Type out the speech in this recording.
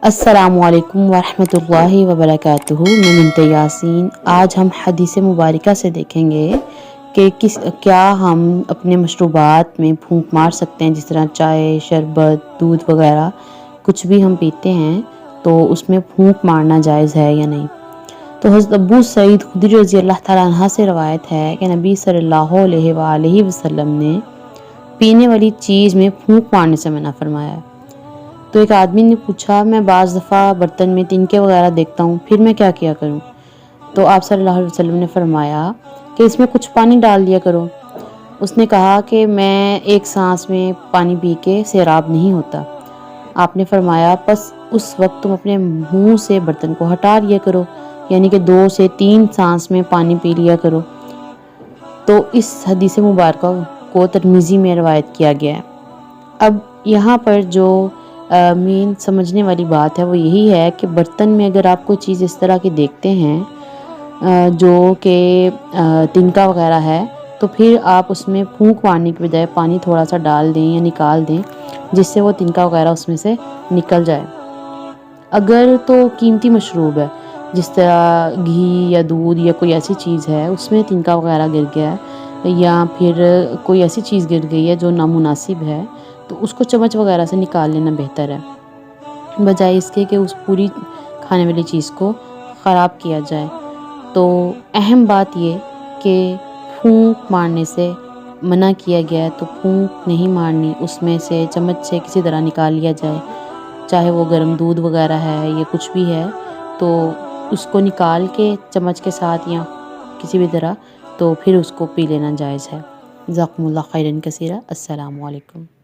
السلام علیکم ورحمۃ اللہ وبرکاتہ۔ میں منت یاسین۔ آج ہم حدیث مبارکہ سے دیکھیں گے کہ کیا ہم اپنے مشروبات میں پھونک مار سکتے ہیں، جس طرح چائے، شربت، دودھ وغیرہ کچھ بھی ہم پیتے ہیں تو اس میں پھونک مارنا جائز ہے یا نہیں۔ تو حضرت ابو سعید خدری رضی اللہ تعالیٰ عنہ سے روایت ہے کہ نبی صلی اللہ علیہ وآلہ وسلم نے پینے والی چیز میں پھونک مارنے سے منع فرمایا ہے۔ تو ایک آدمی نے پوچھا، میں بعض دفعہ برتن میں تنکے وغیرہ دیکھتا ہوں، پھر میں کیا کروں؟ تو آپ صلی اللہ علیہ وسلم نے فرمایا کہ اس میں کچھ پانی ڈال دیا کرو۔ اس نے کہا کہ میں ایک سانس میں پانی پی کے سیراب نہیں ہوتا۔ آپ نے فرمایا پس اس وقت تم اپنے منہ سے برتن کو ہٹا لیا کرو، یعنی کہ 2 سے 3 سانس میں پانی پی لیا کرو۔ تو اس حدیث مبارکہ کو ترمذی میں روایت کیا گیا ہے۔ اب یہاں پر جو مین سمجھنے والی بات ہے وہ یہی ہے کہ برتن میں اگر آپ کوئی چیز اس طرح کی دیکھتے ہیں جو کہ تنکا وغیرہ ہے، تو پھر آپ اس میں پھونک مارنے کے بجائے پانی تھوڑا سا ڈال دیں یا نکال دیں، جس سے وہ تنکا وغیرہ اس میں سے نکل جائے۔ اگر تو قیمتی مشروب ہے، جس طرح گھی یا دودھ یا کوئی ایسی چیز ہے اس میں تنکا وغیرہ گر گیا ہے، یا پھر کوئی ایسی چیز گر گئی ہے جو نامناسب ہے، تو اس کو چمچ وغیرہ سے نکال لینا بہتر ہے، بجائے اس کے کہ اس پوری کھانے والی چیز کو خراب کیا جائے۔ تو اہم بات یہ کہ پھونک مارنے سے منع کیا گیا ہے، تو پھونک نہیں مارنی، اس میں سے چمچ سے کسی طرح نکال لیا جائے، چاہے وہ گرم دودھ وغیرہ ہے یا کچھ بھی ہے، تو اس کو نکال کے چمچ کے ساتھ یا کسی بھی طرح تو پھر اس کو پی لینا جائز ہے۔ جزاکم اللہ خیرا کثیرا۔ السلام علیکم۔